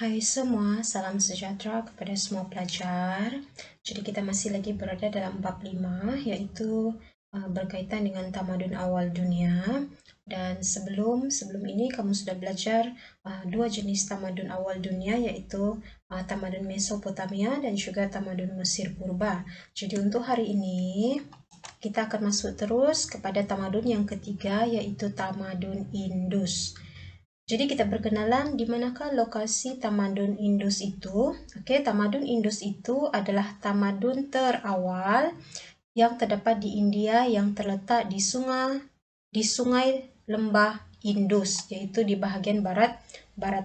Hai semua, salam sejahtera kepada semua pelajar. Jadi kita masih lagi berada dalam bab 5, yaitu berkaitan dengan tamadun awal dunia. Dan sebelum ini kamu sudah belajar dua jenis tamadun awal dunia, yaitu tamadun Mesopotamia dan juga tamadun Mesir purba. Jadi untuk hari ini kita akan masuk terus kepada tamadun yang ketiga, yaitu tamadun Indus. Jadi kita berkenalan di manakah lokasi tamadun Indus itu. Oke, tamadun Indus itu adalah tamadun terawal yang terdapat di India yang terletak di sungai lembah Indus, yaitu di bahagian barat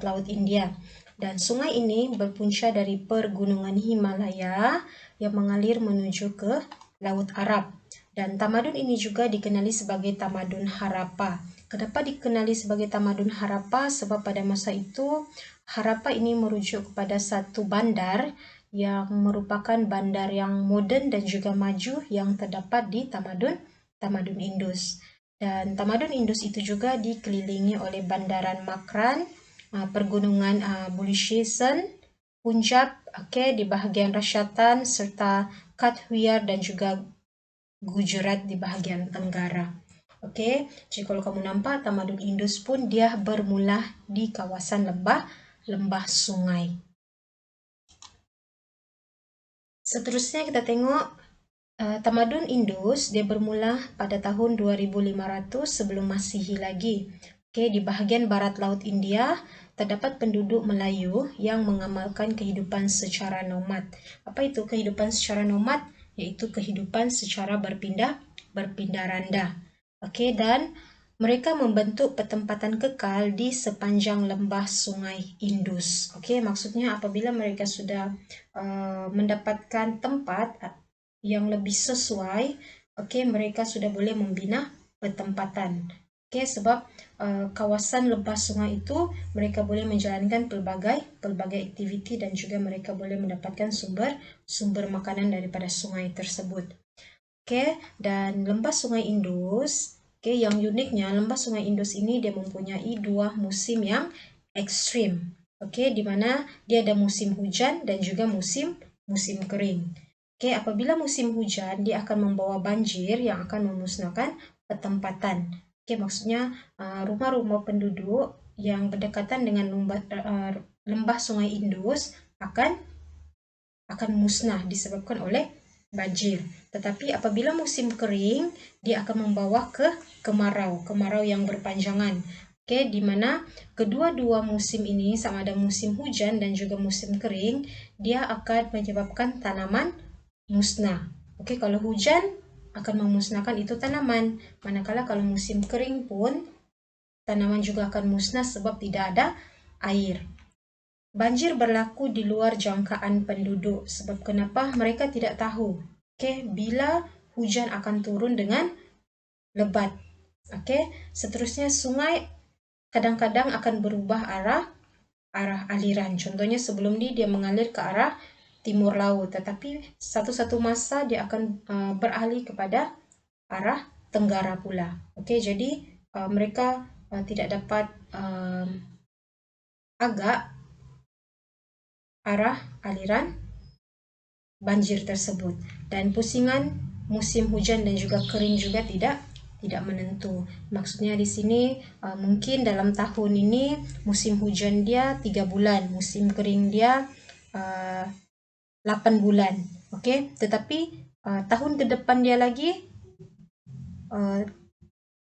laut India. Dan sungai ini berpunca dari pergunungan Himalaya yang mengalir menuju ke Laut Arab. Dan tamadun ini juga dikenali sebagai tamadun Harappa. Kenapa dikenali sebagai tamadun Harappa? Sebab pada masa itu Harappa ini merujuk kepada satu bandar yang merupakan bandar yang moden dan juga maju yang terdapat di tamadun Indus. Dan tamadun Indus itu juga dikelilingi oleh bandaran Makran, pergunungan Bulishistan, Punjab, di bahagian Rashatan, serta Kathuiyar dan juga Gujarat di bahagian tenggara. Jadi kalau kamu nampak tamadun Indus pun dia bermula di kawasan lembah sungai. Seterusnya kita tengok tamadun Indus, dia bermula pada tahun 2500 sebelum Masihi lagi. Di bahagian barat laut India terdapat penduduk Melayu yang mengamalkan kehidupan secara nomad. Apa itu kehidupan secara nomad? Yaitu kehidupan secara berpindah randa. Dan mereka membentuk pertempatan kekal di sepanjang lembah sungai Indus. Maksudnya apabila mereka sudah mendapatkan tempat yang lebih sesuai, mereka sudah boleh membina pertempatan. Sebab kawasan lembah sungai itu mereka boleh menjalankan pelbagai aktiviti dan juga mereka boleh mendapatkan sumber makanan daripada sungai tersebut. Dan lembah sungai Indus, yang uniknya lembah sungai Indus ini dia mempunyai dua musim yang ekstrim. Di mana dia ada musim hujan dan juga musim kering. Apabila musim hujan dia akan membawa banjir yang akan memusnahkan pertempatan. Maksudnya rumah-rumah penduduk yang berdekatan dengan lembah sungai Indus akan musnah disebabkan oleh banjir. Tetapi apabila musim kering, dia akan membawa ke kemarau yang berpanjangan. Di mana kedua-dua musim ini, sama ada musim hujan dan juga musim kering, dia akan menyebabkan tanaman musnah. Kalau hujan akan memusnahkan itu tanaman, manakala kalau musim kering pun tanaman juga akan musnah sebab tidak ada air. Banjir berlaku di luar jangkaan penduduk sebab kenapa mereka tidak tahu bila hujan akan turun dengan lebat. Seterusnya sungai kadang-kadang akan berubah arah aliran. Contohnya sebelum ini dia mengalir ke arah timur laut, tetapi satu masa dia akan beralih kepada arah tenggara pula. Jadi mereka tidak dapat agak arah aliran banjir tersebut. Dan pusingan musim hujan dan juga kering juga tidak menentu. Maksudnya di sini mungkin dalam tahun ini musim hujan dia 3 bulan, musim kering dia 8 bulan. Tetapi tahun ke depan dia lagi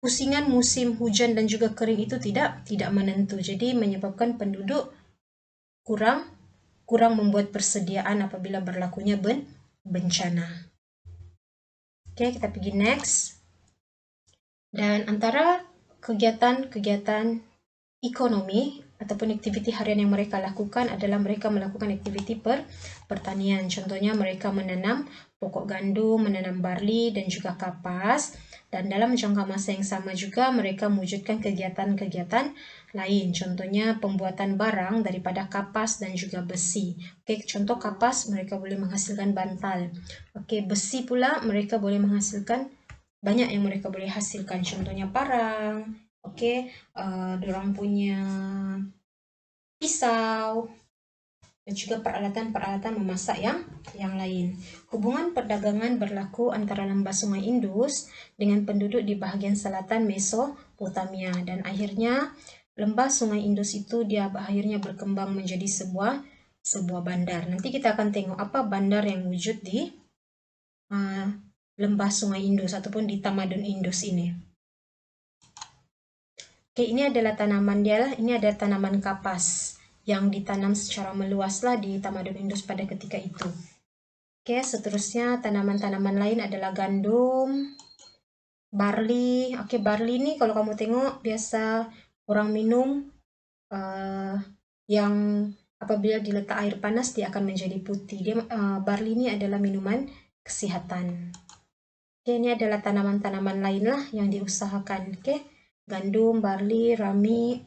pusingan musim hujan dan juga kering itu tidak menentu. Jadi menyebabkan penduduk kurang membuat persediaan apabila berlakunya bencana. Kita pergi next. Dan antara kegiatan ekonomi ataupun aktiviti harian yang mereka lakukan adalah mereka melakukan aktiviti pertanian. Contohnya mereka menanam pokok gandum, menanam barley dan juga kapas. Dan dalam jangka masa yang sama juga mereka mewujudkan kegiatan-kegiatan lain. Contohnya pembuatan barang daripada kapas dan juga besi. Contoh kapas mereka boleh menghasilkan bantal. Besi pula mereka boleh menghasilkan banyak yang mereka boleh hasilkan. Contohnya parang. Dorang punya pisau, dan juga peralatan-peralatan memasak yang lain. Hubungan perdagangan berlaku antara lembah Sungai Indus dengan penduduk di bahagian selatan Mesopotamia, dan akhirnya lembah Sungai Indus itu dia akhirnya berkembang menjadi sebuah bandar. Nanti kita akan tengok apa bandar yang wujud di lembah Sungai Indus ataupun di Tamadun Indus ini. Oke, ini adalah tanaman dia lah. Ini ada tanaman kapas yang ditanam secara meluaslah di Tamadun Indus pada ketika itu. Oke, seterusnya tanaman-tanaman lain adalah gandum, barley. Oke, barley ini kalau kamu tengok biasa orang minum yang apabila diletak air panas dia akan menjadi putih. Barley ini adalah minuman kesehatan. Oke, ini adalah tanaman-tanaman lain lah yang diusahakan. Oke, gandum, barley, rami,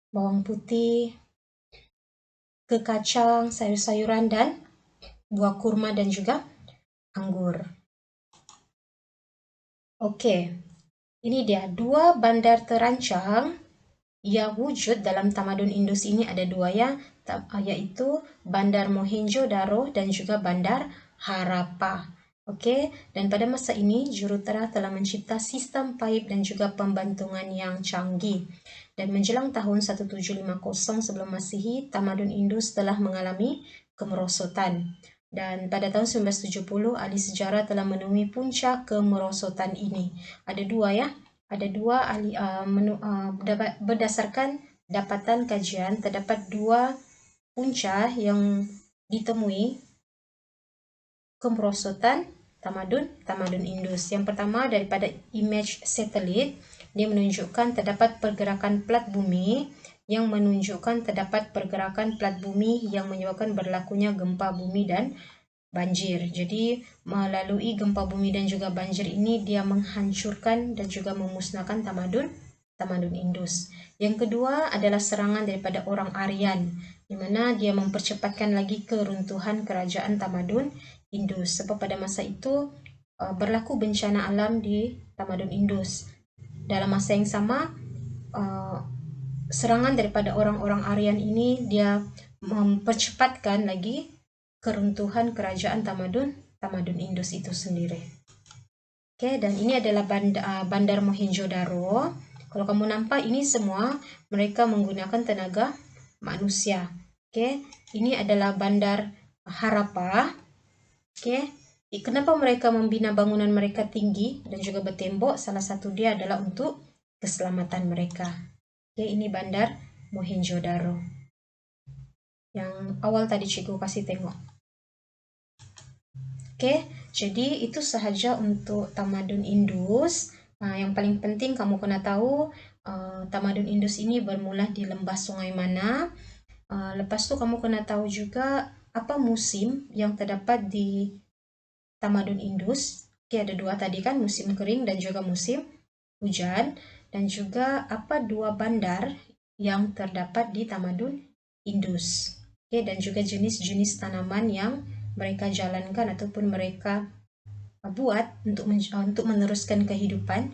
bawang putih, ke kacang, sayur-sayuran, dan buah kurma dan juga anggur. Oke, ini dia 2 bandar terancang yang wujud dalam Tamadun Indus ini, ada 2 ya, yaitu Bandar Mohenjo-daro dan juga Bandar Harappa. Oke, dan pada masa ini jurutera telah mencipta sistem paip dan juga pembantungan yang canggih. Dan menjelang tahun 1750 sebelum Masehi, Tamadun Indus telah mengalami kemerosotan. Dan pada tahun 1970, ahli sejarah telah menemui puncak kemerosotan ini. Ada 2 ya, ada 2 ahli berdasarkan dapatan kajian terdapat 2 puncak yang ditemui kemerosotan Tamadun Indus. Yang pertama daripada image satelit, dia menunjukkan terdapat pergerakan plat bumi yang menunjukkan terdapat pergerakan plat bumi yang menyebabkan berlakunya gempa bumi dan banjir. Jadi melalui gempa bumi dan juga banjir ini dia menghancurkan dan juga memusnahkan Tamadun Indus. Yang kedua adalah serangan daripada orang Aryan, di mana dia mempercepatkan lagi keruntuhan kerajaan Tamadun Indus. Sebab pada masa itu berlaku bencana alam di Tamadun Indus. Dalam masa yang sama, serangan daripada orang-orang Aryan ini dia mempercepatkan lagi keruntuhan kerajaan Tamadun Indus itu sendiri. Oke, dan ini adalah Bandar Mohenjo-daro. Kalau kamu nampak ini semua mereka menggunakan tenaga manusia. Oke, ini adalah Bandar Harappa. Oke, kenapa mereka membina bangunan mereka tinggi dan juga bertembok? Salah satu dia adalah untuk keselamatan mereka. Oke, ini Bandar Mohenjo-daro. Yang awal tadi cikgu kasih tengok. Oke, jadi itu sahaja untuk Tamadun Indus. Yang paling penting kamu kena tahu Tamadun Indus ini bermula di lembah sungai mana. Lepas tu kamu kena tahu juga apa musim yang terdapat di Tamadun Indus. Oke, ada 2 tadi kan, musim kering dan juga musim hujan. Dan juga apa 2 bandar yang terdapat di Tamadun Indus. Oke, dan juga jenis-jenis tanaman yang mereka jalankan ataupun mereka buat untuk meneruskan kehidupan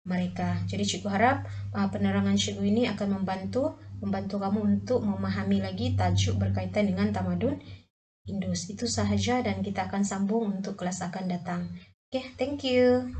mereka. Jadi cikgu harap penerangan cikgu ini akan membantu kamu untuk memahami lagi tajuk berkaitan dengan Tamadun Indus. Itu sahaja dan kita akan sambung untuk kelas akan datang. Oke, thank you.